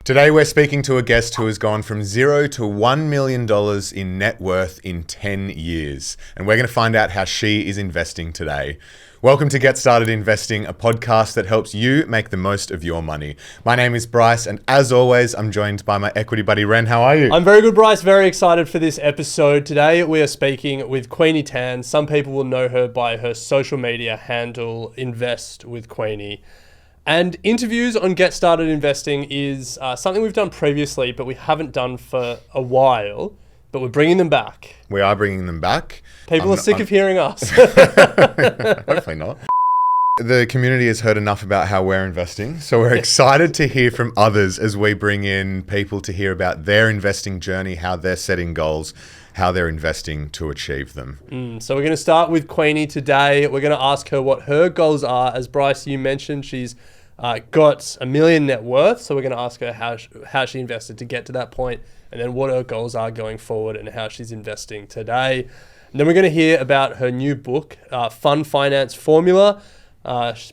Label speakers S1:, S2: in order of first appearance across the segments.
S1: Today we're speaking to a guest who has gone from $0 to $1 million in net worth in 10 years. And we're going to find out how she is investing today. Welcome to Get Started Investing, a podcast that helps you make the most of your money. My name is Bryce, and as always, I'm joined by my equity buddy, Ren. How are you?
S2: I'm very good, Bryce. Very excited for this episode. Today, we are speaking with Queenie Tan. Some people will know her by her social media handle, Invest with Queenie. And interviews on Get Started Investing is something we've done previously, but we haven't done for a while. But we're bringing them back.
S1: We are bringing them back.
S2: People are sick of hearing us.
S1: Hopefully not. The community has heard enough about how we're investing, so we're excited to hear from others as we bring in people to hear about their investing journey, how they're setting goals, how they're investing to achieve them.
S2: So we're going to start with Queenie today. We're going to ask her what her goals are. As Bryce, you mentioned, she's got $1 million net worth. So we're going to ask her how she invested to get to that point, and then what her goals are going forward and how she's investing today. And then we're going to hear about her new book, Fun Finance Formula.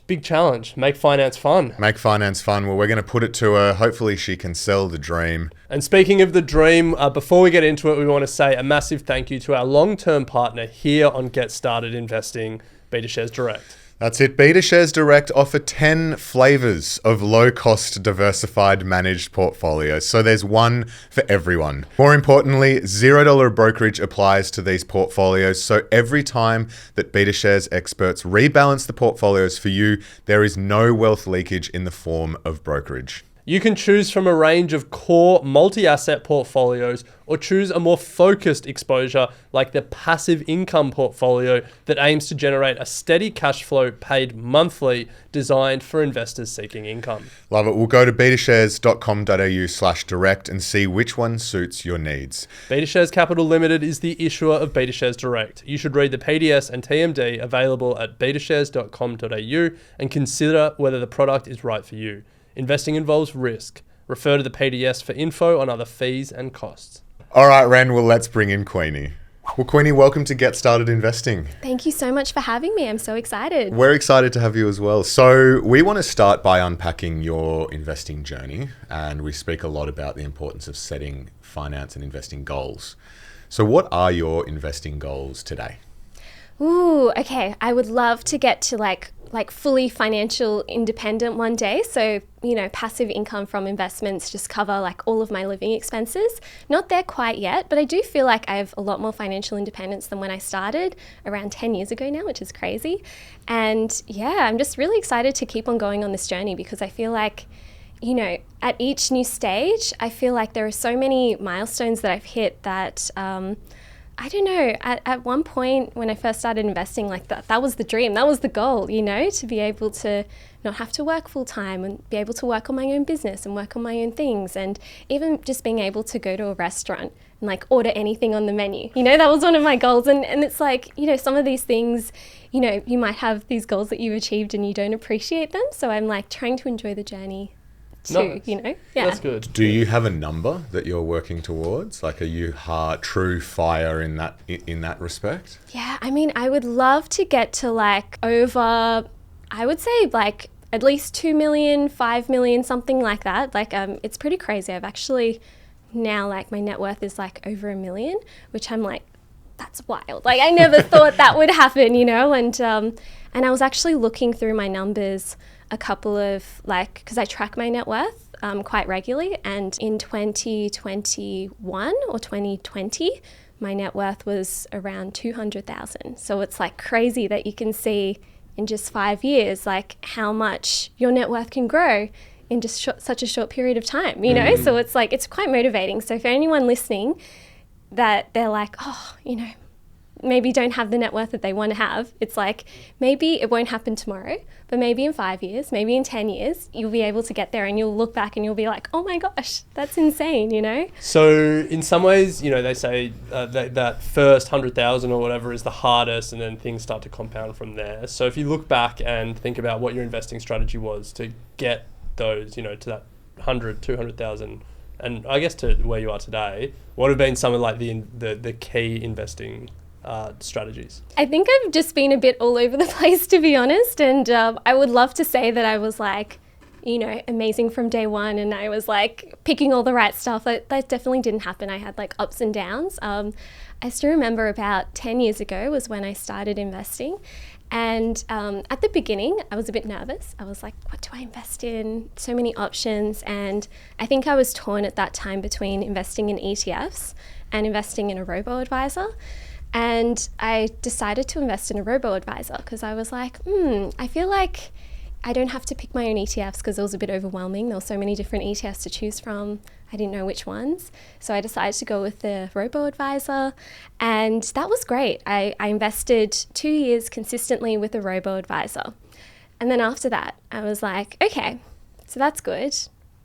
S2: Big challenge, make finance fun.
S1: Make finance fun. Well, we're going to put it to her. Hopefully she can sell the dream.
S2: And speaking of the dream, before we get into it, we want to say a massive thank you to our long-term partner here on Get Started Investing, BetaShares Direct.
S1: That's it. BetaShares Direct offer 10 flavors of low-cost, diversified, managed portfolios. So there's one for everyone. More importantly, $0 brokerage applies to these portfolios. So every time that BetaShares experts rebalance the portfolios for you, there is no wealth leakage in the form of brokerage.
S2: You can choose from a range of core multi-asset portfolios or choose a more focused exposure like the passive income portfolio that aims to generate a steady cash flow paid monthly designed for investors seeking income.
S1: Love it. We'll go to betashares.com.au/direct and see which one suits your needs.
S2: BetaShares Capital Limited is the issuer of BetaShares Direct. You should read the PDS and TMD available at betashares.com.au and consider whether the product is right for you. Investing involves risk. Refer to the PDS for info on other fees and costs.
S1: All right, Ren, well, let's bring in Queenie. Well, Queenie, welcome to Get Started Investing.
S3: Thank you so much for having me. I'm so excited.
S1: We're excited to have you as well. So we want to start by unpacking your investing journey, and we speak a lot about the importance of setting finance and investing goals. So what are your investing goals today?
S3: Ooh, okay. I would love to get to like fully financial independent one day. So, passive income from investments just cover like all of my living expenses. Not there quite yet, but I do feel like I have a lot more financial independence than when I started around 10 years ago now, which is crazy. And yeah, I'm just really excited to keep on going on this journey because I feel like, at each new stage, I feel like there are so many milestones that I've hit that, I don't know, at one point when I first started investing, like that was the dream, that was the goal, to be able to not have to work full time and be able to work on my own business and work on my own things. And even just being able to go to a restaurant and like order anything on the menu, that was one of my goals. And it's like, some of these things, you might have these goals that you've achieved and you don't appreciate them. So I'm like trying to enjoy the journey. Yeah.
S2: That's good.
S1: Do you have a number that you're working towards? Like, are you true fire in that respect?
S3: Yeah, I would love to get to like over, I would say like at least 2 million, 5 million, something like that. Like, it's pretty crazy. I've actually now like my net worth is like over $1 million, which I'm like, that's wild. Like, I never thought that would happen, and I was actually looking through my numbers a couple of because I track my net worth quite regularly, and in 2021 or 2020 my net worth was around 200,000. So it's like crazy that you can see in just 5 years like how much your net worth can grow in just such a short period of time, so it's like it's quite motivating. So for anyone listening that they're like, maybe don't have the net worth that they want to have, it's like maybe it won't happen tomorrow, but maybe in 5 years, maybe in 10 years, you'll be able to get there and you'll look back and you'll be like, oh my gosh, that's insane,
S2: So in some ways, they say that first 100,000 or whatever is the hardest, and then things start to compound from there. So if you look back and think about what your investing strategy was to get those, to that 100, 200,000, and I guess to where you are today, what have been some of like the key investing strategies?
S3: I think I've just been a bit all over the place, to be honest, and I would love to say that I was like amazing from day one and I was like picking all the right stuff. That definitely didn't happen. I had like ups and downs. I still remember about 10 years ago was when I started investing. And at the beginning, I was a bit nervous. I was like, what do I invest in? So many options. And I think I was torn at that time between investing in ETFs and investing in a robo-advisor. And I decided to invest in a robo-advisor because I was like, I feel like I don't have to pick my own ETFs because it was a bit overwhelming. There were so many different ETFs to choose from. I didn't know which ones. So I decided to go with the robo-advisor and that was great. I invested 2 years consistently with a robo-advisor. And then after that, I was like, okay, so that's good.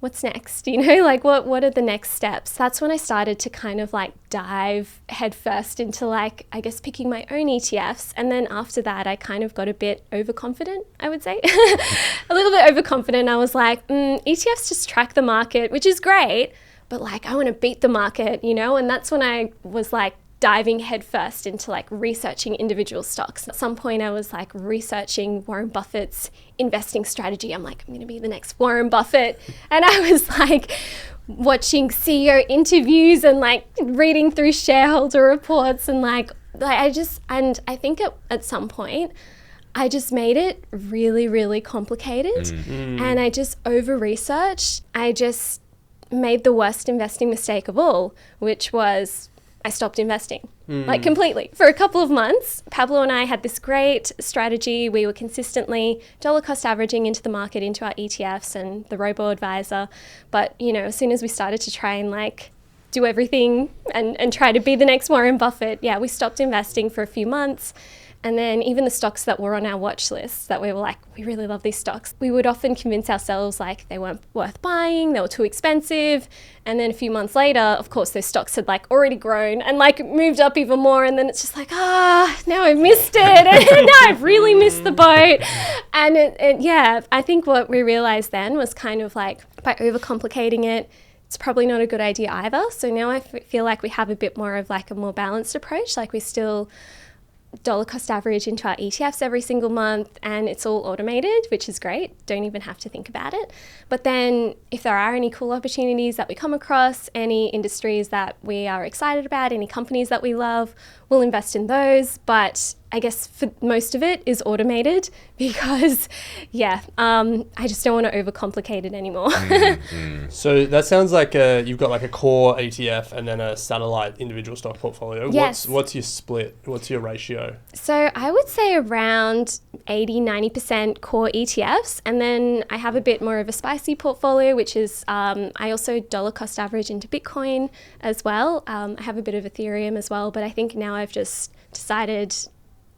S3: What's next? Like what are the next steps? That's when I started to kind of like dive headfirst into like, I guess, picking my own ETFs. And then after that, I kind of got a bit overconfident, I would say. A little bit overconfident. I was like, ETFs just track the market, which is great, but like I want to beat the market, and that's when I was like diving headfirst into like researching individual stocks. At some point I was like researching Warren Buffett's investing strategy. I'm like, I'm going to be the next Warren Buffett. And I was like watching CEO interviews and like reading through shareholder reports and I think at some point I just made it really, really complicated and I just over-researched. I just made the worst investing mistake of all, which was I stopped investing, like completely. For a couple of months, Pablo and I had this great strategy. We were consistently dollar cost averaging into the market, into our ETFs and the robo-advisor. But, as soon as we started to try and like do everything and try to be the next Warren Buffett, we stopped investing for a few months. And then even the stocks that were on our watch list that we were like, we really love these stocks, we would often convince ourselves like they weren't worth buying, they were too expensive. And then a few months later, of course, those stocks had like already grown and like moved up even more. And then it's just like, now I've missed it. And now I've really missed the boat. And I think what we realized then was kind of like by overcomplicating it, it's probably not a good idea either. So now I feel like we have a bit more of like a more balanced approach. Like we still dollar cost average into our ETFs every single month and it's all automated, which is great. Don't even have to think about it. But then if there are any cool opportunities that we come across, any industries that we are excited about, any companies that we love, we'll invest in those. But I guess for most of it is automated because, I just don't want to overcomplicate it anymore.
S2: So that sounds like you've got like a core ETF and then a satellite individual stock portfolio.
S3: Yes.
S2: What's your split? What's your ratio?
S3: So I would say around 80-90% core ETFs. And then I have a bit more of a spicy portfolio, which is I also dollar cost average into Bitcoin as well. I have a bit of Ethereum as well, but I think now I've just decided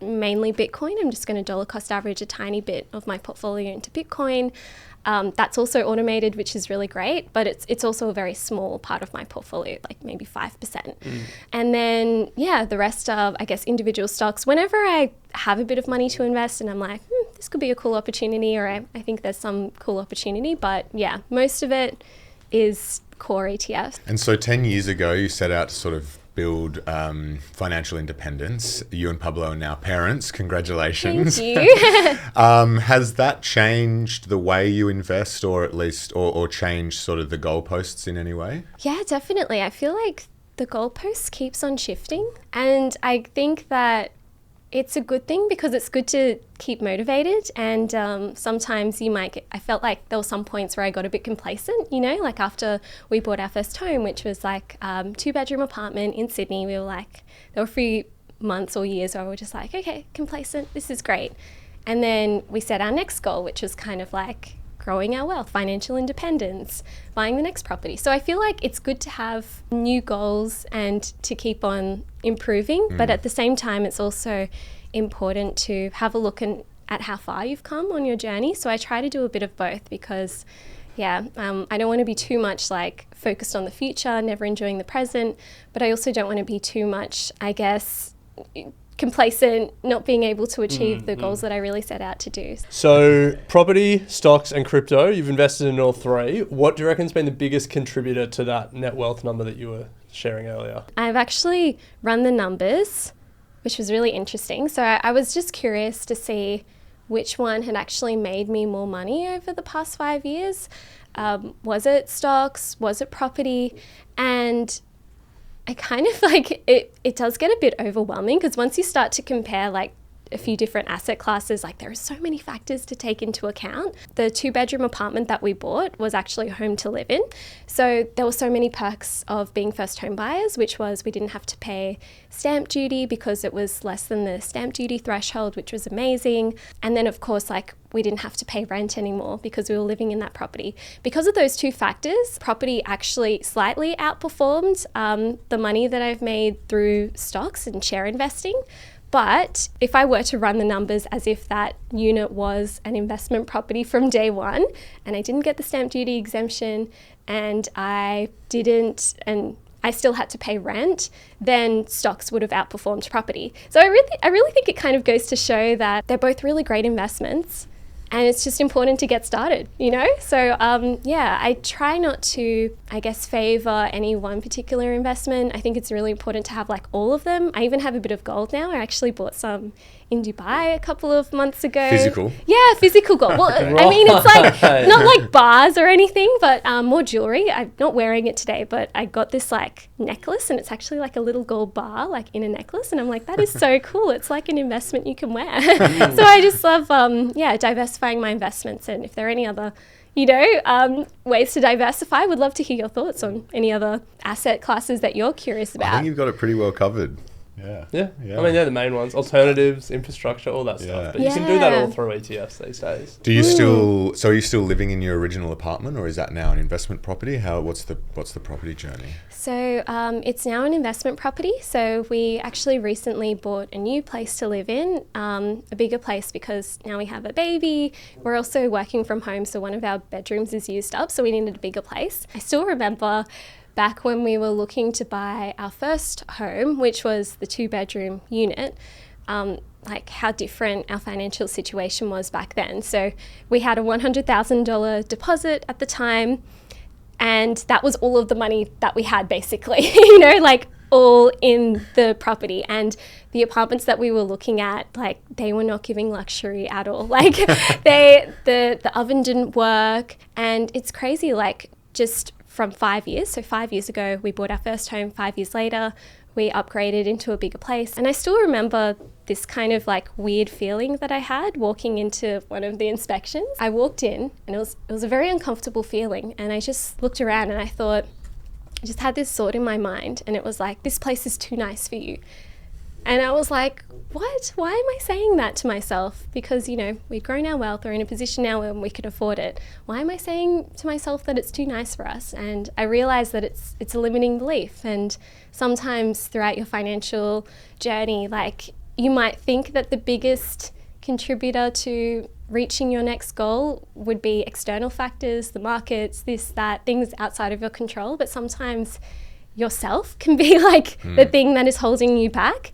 S3: mainly Bitcoin. I'm just going to dollar cost average a tiny bit of my portfolio into Bitcoin. That's also automated, which is really great, but it's also a very small part of my portfolio, like maybe 5%. And then, the rest of, I guess, individual stocks, whenever I have a bit of money to invest and I'm like, this could be a cool opportunity, or I think there's some cool opportunity, but most of it is core ETFs.
S1: And so 10 years ago, you set out to sort of build financial independence. You and Pablo are now parents. Congratulations.
S3: Thank you.
S1: Has that changed the way you invest, or at least, or changed sort of the goalposts in any way? Yeah,
S3: definitely. I feel like the goalpost keeps on shifting, and I think that it's a good thing because it's good to keep motivated. And sometimes I felt like there were some points where I got a bit complacent, like after we bought our first home, which was like 2-bedroom apartment in Sydney. We were like, there were a few months or years where we were just like, okay, complacent, this is great. And then we set our next goal, which was kind of like growing our wealth, financial independence, buying the next property. So I feel like it's good to have new goals and to keep on improving, but at the same time, it's also important to have a look at how far you've come on your journey. So I try to do a bit of both because I don't want to be too much like focused on the future, never enjoying the present, but I also don't want to be too much, I guess, complacent, not being able to achieve the goals that I really set out to do.
S2: So property, stocks and crypto, you've invested in all three. What do you reckon's been the biggest contributor to that net wealth number that you were sharing earlier?
S3: I've actually run the numbers, which was really interesting. So I was just curious to see which one had actually made me more money over the past 5 years. Was it stocks? Was it property? And I kind of like it does get a bit overwhelming, because once you start to compare like a few different asset classes, like there are so many factors to take into account. The 2-bedroom apartment that we bought was actually a home to live in. So there were so many perks of being first home buyers, which was we didn't have to pay stamp duty because it was less than the stamp duty threshold, which was amazing. And then of course, like we didn't have to pay rent anymore because we were living in that property. Because of those two factors, property actually slightly outperformed the money that I've made through stocks and share investing. But if I were to run the numbers as if that unit was an investment property from day one, and I didn't get the stamp duty exemption, and I still had to pay rent, then stocks would have outperformed property. So I really think it kind of goes to show that they're both really great investments, and it's just important to get started, you know? So I try not to, I guess, favor any one particular investment. I think it's really important to have like all of them. I even have a bit of gold now. I actually bought some in Dubai a couple of months ago.
S1: Physical?
S3: Yeah, physical gold. Well, I mean, it's like not like bars or anything, but more jewelry. I'm not wearing it today, but I got this like necklace, and it's actually like a little gold bar like in a necklace, and I'm like, that is so cool. It's like an investment you can wear. So I just love diversifying my investments, and if there are any other ways to diversify, would love to hear your thoughts on any other asset classes that you're curious about.
S1: I think you've got it pretty well covered.
S2: Yeah. I mean, they're the main ones. Alternatives, infrastructure, all that stuff. But you can do that all through ETFs these days.
S1: Do you are you still living in your original apartment, or is that now an investment property? What's the property journey?
S3: So it's now an investment property. So we actually recently bought a new place to live in, a bigger place, because now we have a baby. We're also working from home, so one of our bedrooms is used up, so we needed a bigger place. I still remember back when we were looking to buy our first home, which was the 2-bedroom unit, like how different our financial situation was back then. So we had a $100,000 deposit at the time, and that was all of the money that we had basically, like all in the property. And the apartments that we were looking at, like they were not giving luxury at all. Like the oven didn't work, and it's crazy, like just from 5 years. So 5 years ago, we bought our first home. 5 years later, we upgraded into a bigger place. And I still remember this kind of like weird feeling that I had walking into one of the inspections. I walked in, and it was a very uncomfortable feeling. And I just looked around, and I just had this thought in my mind, and it was like, this place is too nice for you. And I was like, what? Why am I saying that to myself? Because, we've grown our wealth. We're in a position now where we can afford it. Why am I saying to myself that it's too nice for us? And I realized that it's a limiting belief. And sometimes throughout your financial journey, like you might think that the biggest contributor to reaching your next goal would be external factors, the markets, this, that, things outside of your control. But sometimes yourself can be like the thing that is holding you back.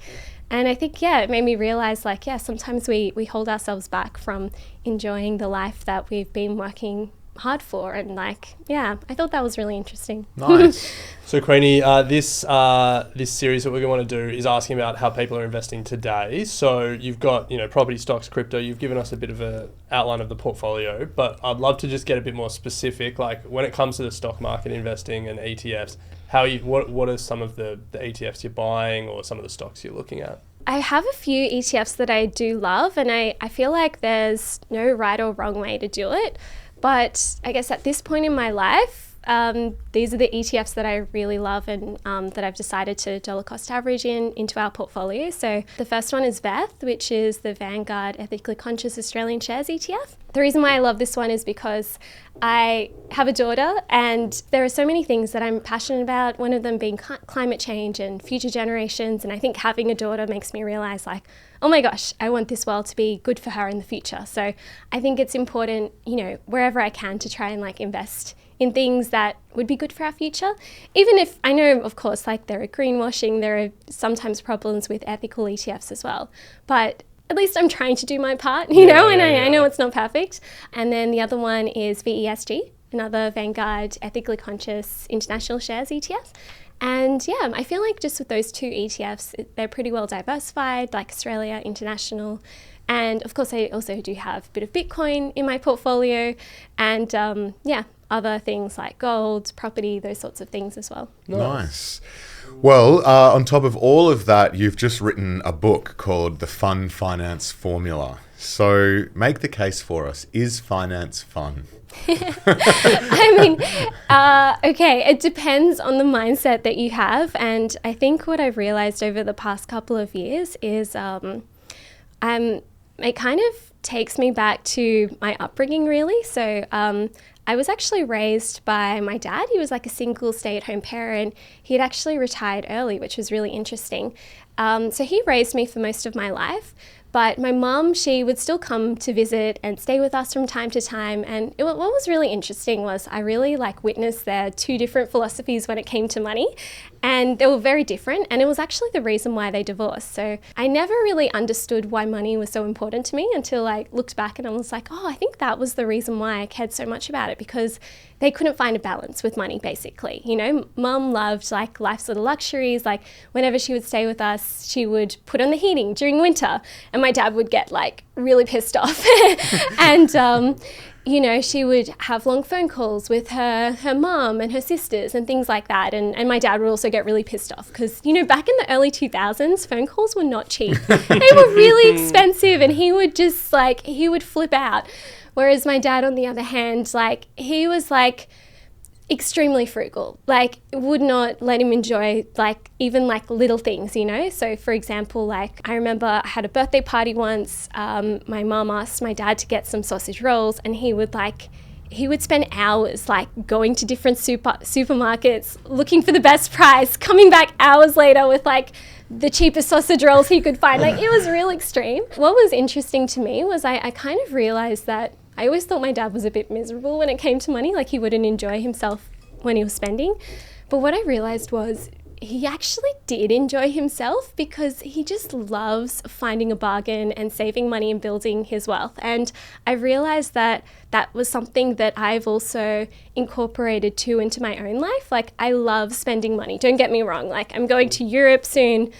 S3: And I think, it made me realize like, sometimes we hold ourselves back from enjoying the life that we've been working hard for. And like, I thought that was really interesting.
S1: Nice.
S2: So Queenie, this series that we're going to do is asking about how people are investing today. So you've got, property, stocks, crypto. You've given us a bit of an outline of the portfolio, but I'd love to just get a bit more specific. Like when it comes to the stock market investing and ETFs, what are some of the ETFs you're buying, or some of the stocks you're looking at?
S3: I have a few ETFs that I do love, and I feel like there's no right or wrong way to do it. But I guess at this point in my life, these are the ETFs that I really love, and that I've decided to dollar cost average into our portfolio. So the first one is VETH, which is the Vanguard Ethically Conscious Australian Shares ETF. The reason why I love this one is because I have a daughter, and there are so many things that I'm passionate about, one of them being climate change and future generations. And I think having a daughter makes me realize like, oh my gosh, I want this world to be good for her in the future. So I think it's important, wherever I can, to try and like invest in things that would be good for our future. Even if I know, of course, like there are greenwashing, there are sometimes problems with ethical ETFs as well. But at least I'm trying to do my part, I know it's not perfect. And then the other one is VESG, another Vanguard Ethically Conscious International Shares ETF. And I feel like just with those two ETFs, they're pretty well diversified, like Australia, international. And of course, I also do have a bit of Bitcoin in my portfolio, and other things like gold, property, those sorts of things as well.
S1: Nice. Well, on top of all of that, you've just written a book called The Fun Finance Formula. So make the case for us. Is finance fun?
S3: I mean, okay, it depends on the mindset that you have. And I think what I've realized over the past couple of years is it kind of takes me back to my upbringing, really. So I was actually raised by my dad. He was like a single stay-at-home parent. He had actually retired early, which was really interesting. So he raised me for most of my life. But my mum, she would still come to visit and stay with us from time to time. And what was really interesting was I really witnessed their two different philosophies when it came to money. And they were very different. And it was actually the reason why they divorced. So I never really understood why money was so important to me until I looked back and I was like, oh, I think that was the reason why I cared so much about it, because they couldn't find a balance with money, basically. You know, mum loved life's little luxuries. Whenever she would stay with us, she would put on the heating during winter, and my dad would get really pissed off. And she would have long phone calls with her mum and her sisters and things like that. And my dad would also get really pissed off because, back in the early 2000s, phone calls were not cheap. They were really expensive, and he would just he would flip out. Whereas my dad, on the other hand, he was extremely frugal, would not let him enjoy even little things, So for example, I remember I had a birthday party once. My mum asked my dad to get some sausage rolls, and he would spend hours going to different supermarkets looking for the best price, coming back hours later with the cheapest sausage rolls he could find. It was real extreme. What was interesting to me was I kind of realized that I always thought my dad was a bit miserable when it came to money, he wouldn't enjoy himself when he was spending. But what I realized was he actually did enjoy himself, because he just loves finding a bargain and saving money and building his wealth. And I realized that that was something that I've also incorporated too into my own life. I love spending money. Don't get me wrong. I'm going to Europe soon.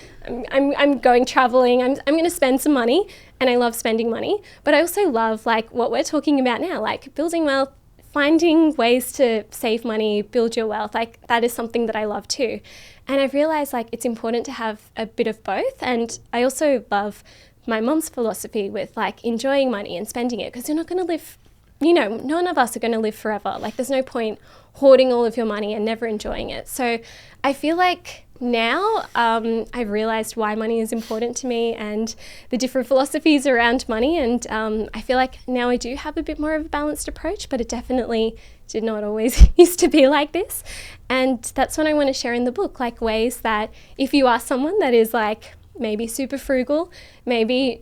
S3: I'm going traveling. I'm going to spend some money, and I love spending money. But I also love what we're talking about now, building wealth, finding ways to save money, build your wealth. That is something that I love too. And I've realized it's important to have a bit of both. And I also love my mom's philosophy with enjoying money and spending it, because you're not going to live, none of us are going to live forever. There's no point hoarding all of your money and never enjoying it. So I feel now I've realized why money is important to me and the different philosophies around money. And I feel now I do have a bit more of a balanced approach, but it definitely did not always used to be like this. And that's what I want to share in the book, ways that if you are someone that is maybe super frugal, maybe,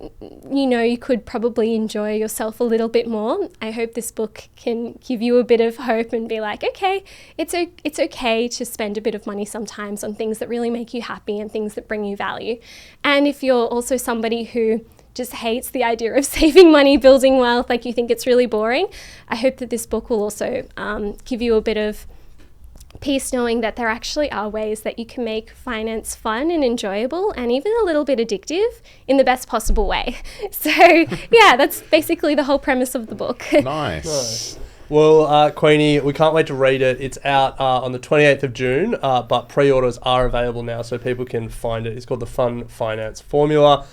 S3: you could probably enjoy yourself a little bit more. I hope this book can give you a bit of hope and be okay, it's okay to spend a bit of money sometimes on things that really make you happy and things that bring you value. And if you're also somebody who just hates the idea of saving money, building wealth, you think it's really boring, I hope that this book will also give you a bit of peace knowing that there actually are ways that you can make finance fun and enjoyable and even a little bit addictive in the best possible way. So yeah, that's basically the whole premise of the book.
S1: Nice.
S2: Well, Queenie, we can't wait to read it. It's out on the 28th of June, but pre-orders are available now so people can find it. It's called The Fun Finance Formula,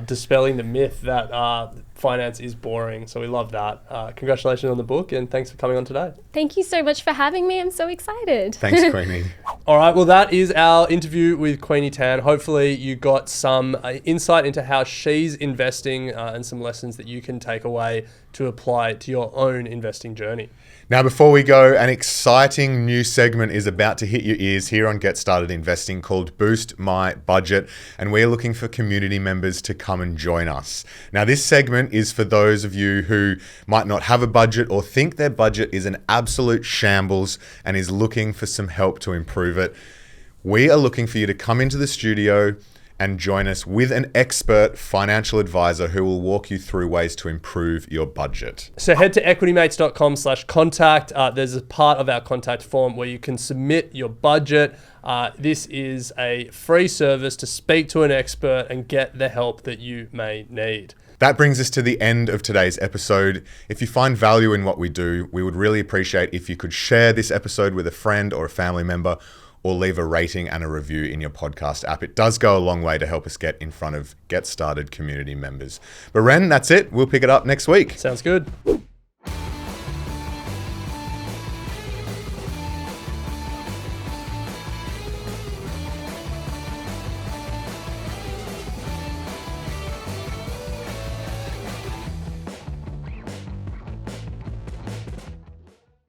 S2: dispelling the myth that finance is boring. So we love that. Congratulations on the book, and thanks for coming on today.
S3: Thank you so much for having me. I'm so excited.
S1: Thanks, Queenie.
S2: All right, well, that is our interview with Queenie Tan. Hopefully you got some insight into how she's investing and some lessons that you can take away to apply to your own investing journey.
S1: Now, before we go, an exciting new segment is about to hit your ears here on Get Started Investing called Boost My Budget, and we're looking for community members to come and join us. Now, this segment is for those of you who might not have a budget or think their budget is an absolute shambles and is looking for some help to improve it. We are looking for you to come into the studio and join us with an expert financial advisor who will walk you through ways to improve your budget.
S2: So head to equitymates.com/contact. There's a part of our contact form where you can submit your budget. This is a free service to speak to an expert and get the help that you may need.
S1: That brings us to the end of today's episode. If you find value in what we do, we would really appreciate if you could share this episode with a friend or a family member, or leave a rating and a review in your podcast app. It does go a long way to help us get in front of Get Started community members. But Ren, that's it. We'll pick it up next week.
S2: Sounds good.